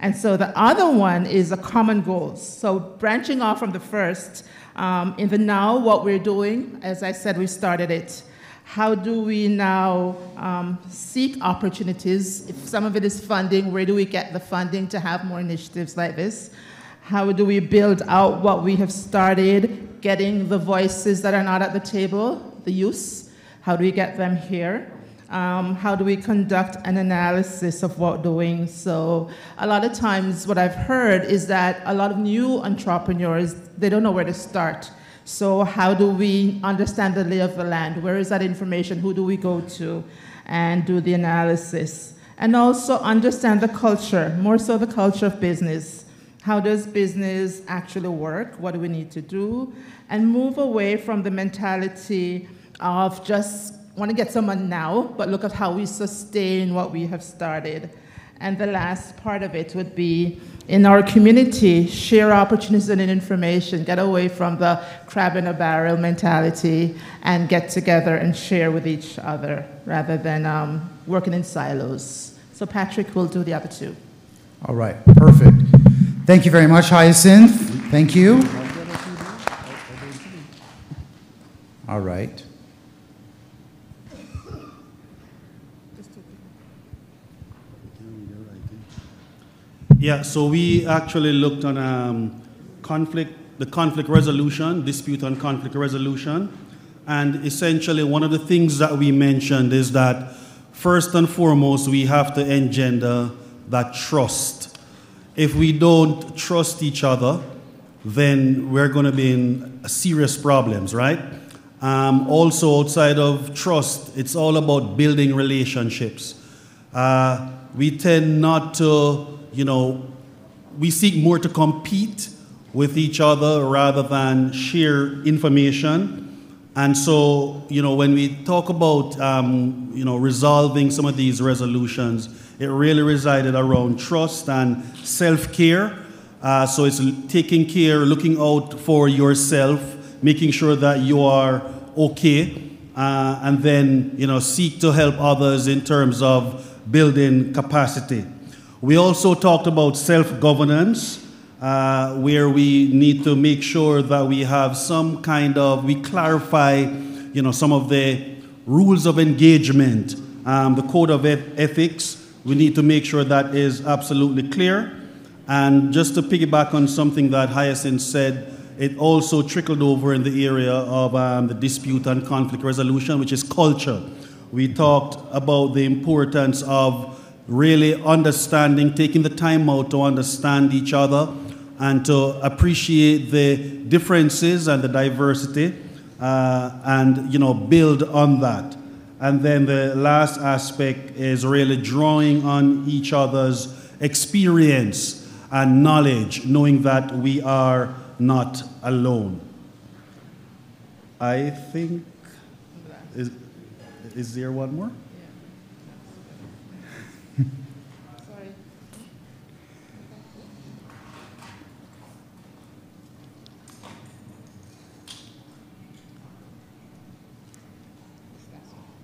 And so the other one is a common goals. So branching off from the first, in the now, what we're doing, as I said, we started it. How do we now seek opportunities? If some of it is funding, where do we get the funding to have more initiatives like this? How do we build out what we have started, getting the voices that are not at the table, the youths? How do we get them here? How do we conduct an analysis of what we're doing? So a lot of times what I've heard is that a lot of new entrepreneurs, they don't know where to start. So how do we understand the lay of the land? Where is that information? Who do we go to and do the analysis? And also understand the culture, more so the culture of business. How does business actually work? What do we need to do? And move away from the mentality of just want to get someone now, but look at how we sustain what we have started. And the last part of it would be, in our community, share opportunities and information, get away from the crab in a barrel mentality, and get together and share with each other, rather than working in silos. So Patrick will do the other two. All right, perfect. Thank you very much, Hyacinth. Thank you. All right. Yeah, so we actually looked on the conflict resolution, dispute and conflict resolution. And essentially, one of the things that we mentioned is that first and foremost, we have to engender that trust. If we don't trust each other, then we're going to be in serious problems, right? Also, outside of trust, it's all about building relationships. We tend not to, we seek more to compete with each other rather than share information. And so, when we talk about, resolving some of these resolutions, it really resided around trust and self-care. So it's taking care, looking out for yourself, making sure that you are okay, and then, seek to help others in terms of building capacity. We also talked about self-governance, where we need to make sure that we have some kind of, we clarify, some of the rules of engagement, the code of ethics. We need to make sure that is absolutely clear. And just to piggyback on something that Hyacinth said, it also trickled over in the area of the dispute and conflict resolution, which is culture. We talked about the importance of really understanding, taking the time out to understand each other and to appreciate the differences and the diversity, and build on that. And then the last aspect is really drawing on each other's experience and knowledge, knowing that we are not alone. I think, is there one more?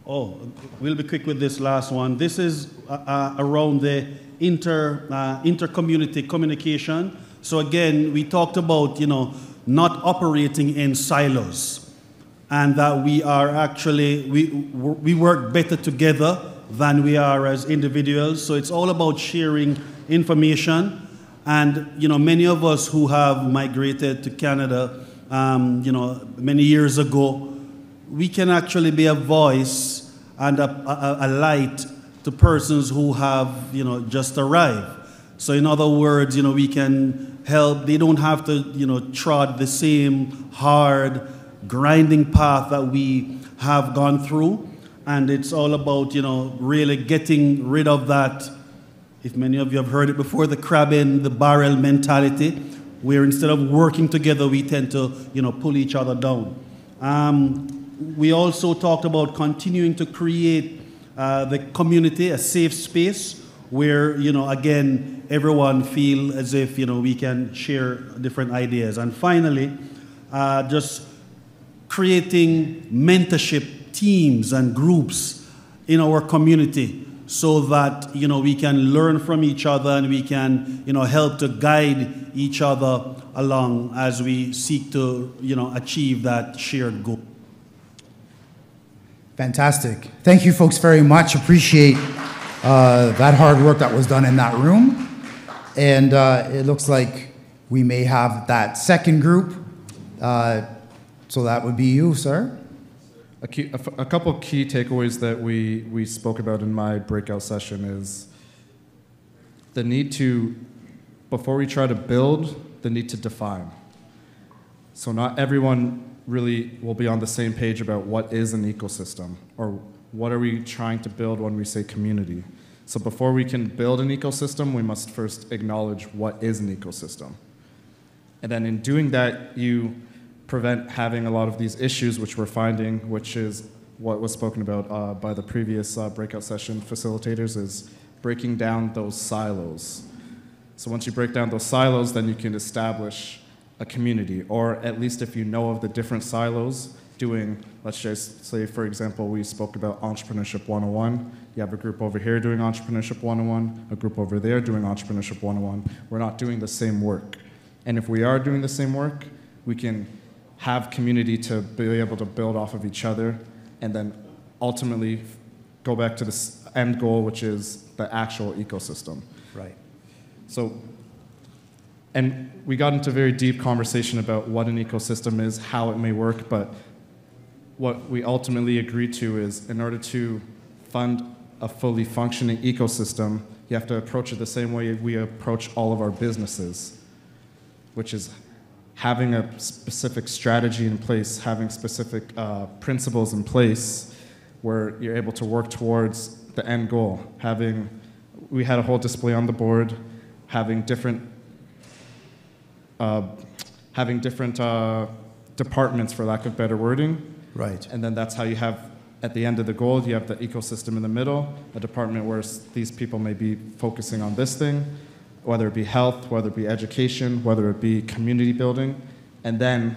Oh, we'll be quick with this last one. This is around the inter-community communication. So again, we talked about, not operating in silos, and that we are actually, we work better together than we are as individuals. So it's all about sharing information. And, many of us who have migrated to Canada, many years ago, we can actually be a voice and a light to persons who have, just arrived. So in other words, we can help. They don't have to, trod the same hard, grinding path that we have gone through. And it's all about, really getting rid of that, if many of you have heard it before, the crab in the barrel mentality, where instead of working together, we tend to, pull each other down. We also talked about continuing to create the community, a safe space where, again, everyone feel as if, we can share different ideas. And finally, just creating mentorship teams and groups in our community so that, we can learn from each other and we can, help to guide each other along as we seek to, achieve that shared goal. Fantastic. Thank you folks very much. Appreciate that hard work that was done in that room. And it looks like we may have that second group. So that would be you, sir. A couple key takeaways that we spoke about in my breakout session is the need to, before we try to build, the need to define. So not everyone really will be on the same page about what is an ecosystem or what are we trying to build when we say community. So before we can build an ecosystem, we must first acknowledge what is an ecosystem. And then in doing that, you prevent having a lot of these issues which we're finding, which is what was spoken about by the previous breakout session facilitators, is breaking down those silos. So once you break down those silos, then you can establish a community, or at least if you know of the different silos, doing, let's just say, for example, we spoke about Entrepreneurship 101. You have a group over here doing Entrepreneurship 101, a group over there doing Entrepreneurship 101. We're not doing the same work. And if we are doing the same work, we can have community to be able to build off of each other and then ultimately go back to this end goal, which is the actual ecosystem. Right. So, and we got into a very deep conversation about what an ecosystem is, how it may work, but what we ultimately agreed to is in order to fund a fully functioning ecosystem, you have to approach it the same way we approach all of our businesses, which is having a specific strategy in place, having specific principles in place where you're able to work towards the end goal. We had a whole display on the board, having different departments, for lack of better wording. Right. And then that's how you have, at the end of the goal, you have the ecosystem in the middle, a department where these people may be focusing on this thing, whether it be health, whether it be education, whether it be community building, and then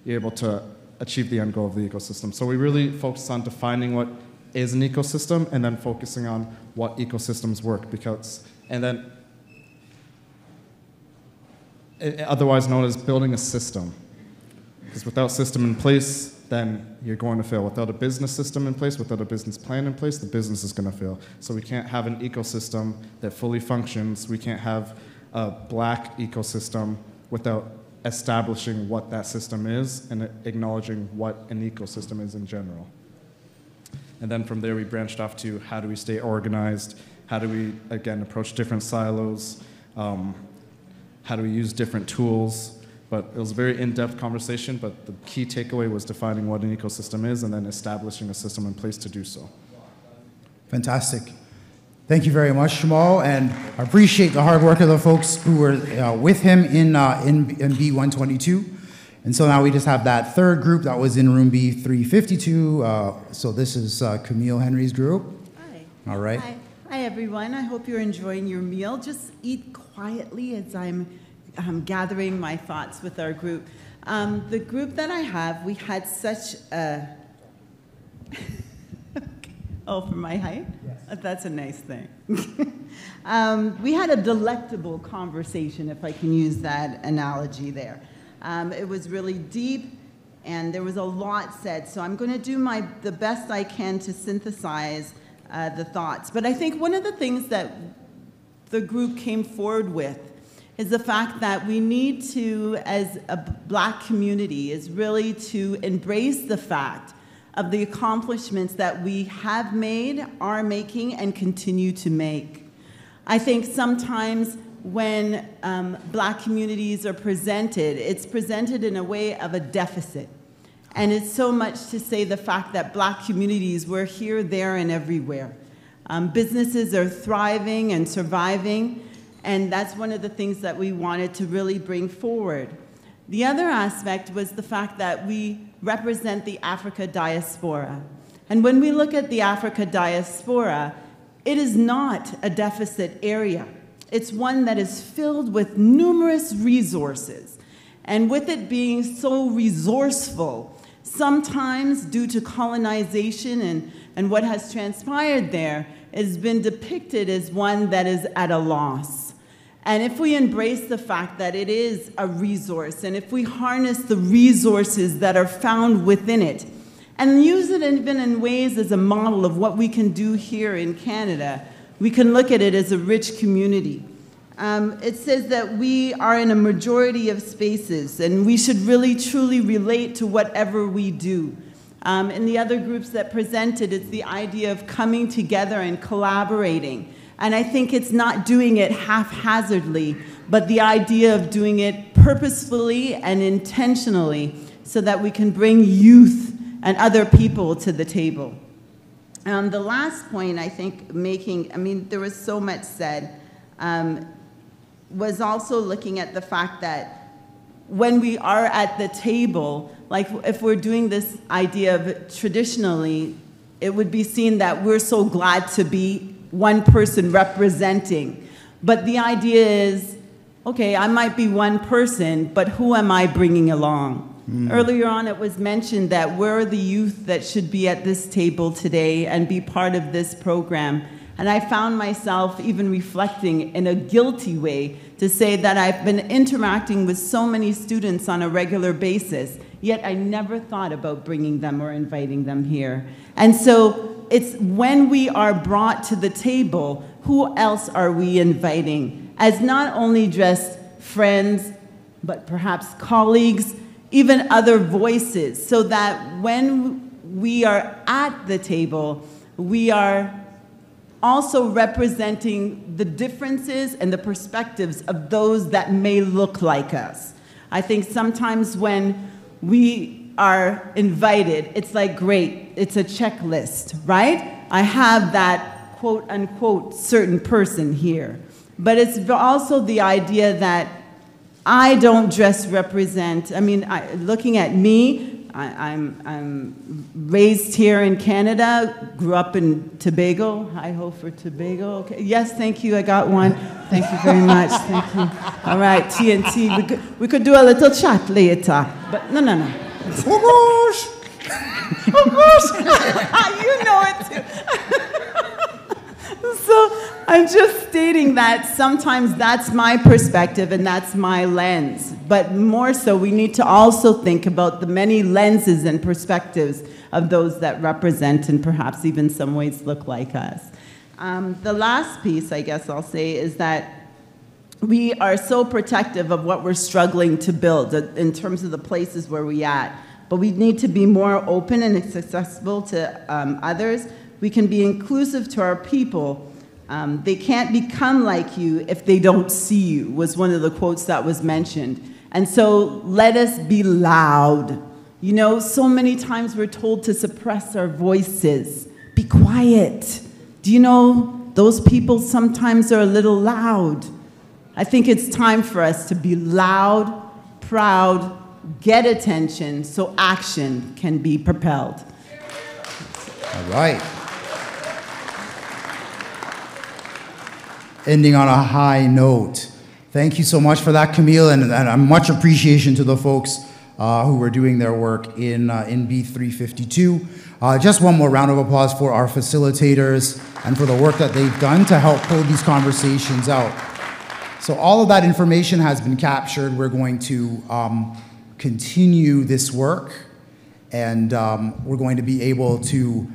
you're able to achieve the end goal of the ecosystem. So we really focus on defining what is an ecosystem and then focusing on what ecosystems work, and then otherwise known as building a system. Because without system in place, then you're going to fail. Without a business system in place, without a business plan in place, the business is going to fail. So we can't have an ecosystem that fully functions. We can't have a black ecosystem without establishing what that system is and acknowledging what an ecosystem is in general. And then from there, we branched off to how do we stay organized? How do we, again, approach different silos? How do we use different tools? But it was a very in-depth conversation, but the key takeaway was defining what an ecosystem is and then establishing a system in place to do so. Fantastic. Thank you very much, Shamal, and I appreciate the hard work of the folks who were with him in B122. And so now we just have that third group that was in room B352. So this is Camille Henry's group. Hi. All right. Hi, everyone. I hope you're enjoying your meal. Just eat quietly as I'm gathering my thoughts with our group. The group that I have, we had such a... Oh, for my height? Yes. That's a nice thing. We had a delectable conversation, if I can use that analogy there. It was really deep, and there was a lot said, so I'm going to do the best I can to synthesize the thoughts. But I think one of the things that the group came forward with is the fact that we need to, as a Black community, is really to embrace the fact of the accomplishments that we have made, are making, and continue to make. I think sometimes when Black communities are presented, it's presented in a way of a deficit. And it's so much to say the fact that Black communities, we're here, there, and everywhere. Businesses are thriving and surviving, and that's one of the things that we wanted to really bring forward. The other aspect was the fact that we represent the Africa diaspora. And when we look at the Africa diaspora, it is not a deficit area. It's one that is filled with numerous resources. And with it being so resourceful, sometimes due to colonization and what has transpired there, has been depicted as one that is at a loss. And if we embrace the fact that it is a resource, and if we harness the resources that are found within it, and use it even in ways as a model of what we can do here in Canada, we can look at it as a rich community. It says that we are in a majority of spaces, and we should really truly relate to whatever we do. In the other groups that presented, it's the idea of coming together and collaborating. And I think it's not doing it haphazardly, but the idea of doing it purposefully and intentionally so that we can bring youth and other people to the table. The last point I think there was so much said, was also looking at the fact that when we are at the table, like if we're doing this idea of traditionally, it would be seen that we're so glad to be one person representing. But the idea is, okay, I might be one person, but who am I bringing along? Earlier on, it was mentioned that we're the youth that should be at this table today and be part of this program. And I found myself even reflecting in a guilty way to say that I've been interacting with so many students on a regular basis, yet I never thought about bringing them or inviting them here. And so it's when we are brought to the table, who else are we inviting? As not only just friends, but perhaps colleagues, even other voices, so that when we are at the table, we are also representing the differences and the perspectives of those that may look like us. I think sometimes when we are invited, it's like, great, it's a checklist, right? I have that quote unquote certain person here. But it's also the idea that I don't just represent, looking at me, I'm raised here in Canada, grew up in Tobago. Hi ho for Tobago. Okay. Yes, thank you, I got one. Thank you very much, thank you. All right, TNT, we could do a little chat later, but no. Oh gosh! Oh gosh, you know it too. So I'm just stating that sometimes that's my perspective and that's my lens. But more so, we need to also think about the many lenses and perspectives of those that represent and perhaps even some ways look like us. The last piece, I guess I'll say, is that we are so protective of what we're struggling to build in terms of the places where we're at. But we need to be more open and accessible to others. We can be inclusive to our people. They can't become like you if they don't see you, was one of the quotes that was mentioned. And so let us be loud. You know, so many times we're told to suppress our voices. Be quiet. Do you know, those people sometimes are a little loud. I think it's time for us to be loud, proud, get attention so action can be propelled. All right. Ending on a high note. Thank you so much for that, Camille, and much appreciation to the folks who were doing their work in B352. Just one more round of applause for our facilitators and for the work that they've done to help pull these conversations out. So all of that information has been captured. We're going to continue this work, and we're going to be able to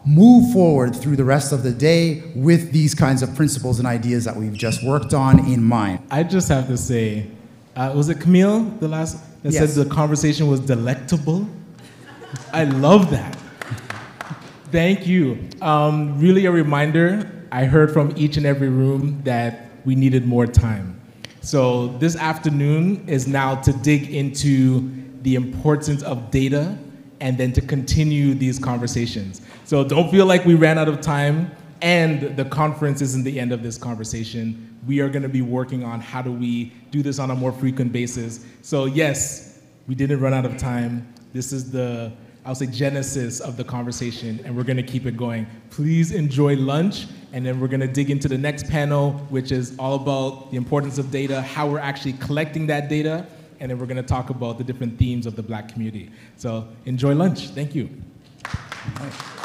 move forward through the rest of the day with these kinds of principles and ideas that we've just worked on in mind. I just have to say, was it Camille, the last, that Yes. said the conversation was delectable? I love that. Thank you. Really a reminder, I heard from each and every room that we needed more time. So this afternoon is now to dig into the importance of data and then to continue these conversations. So don't feel like we ran out of time, and the conference isn't the end of this conversation. We are gonna be working on how do we do this on a more frequent basis. So yes, we didn't run out of time. This is the, I'll say, genesis of the conversation, and we're gonna keep it going. Please enjoy lunch, and then we're gonna dig into the next panel, which is all about the importance of data, how we're actually collecting that data, and then we're going to talk about the different themes of the Black community. So enjoy lunch. Thank you. All right.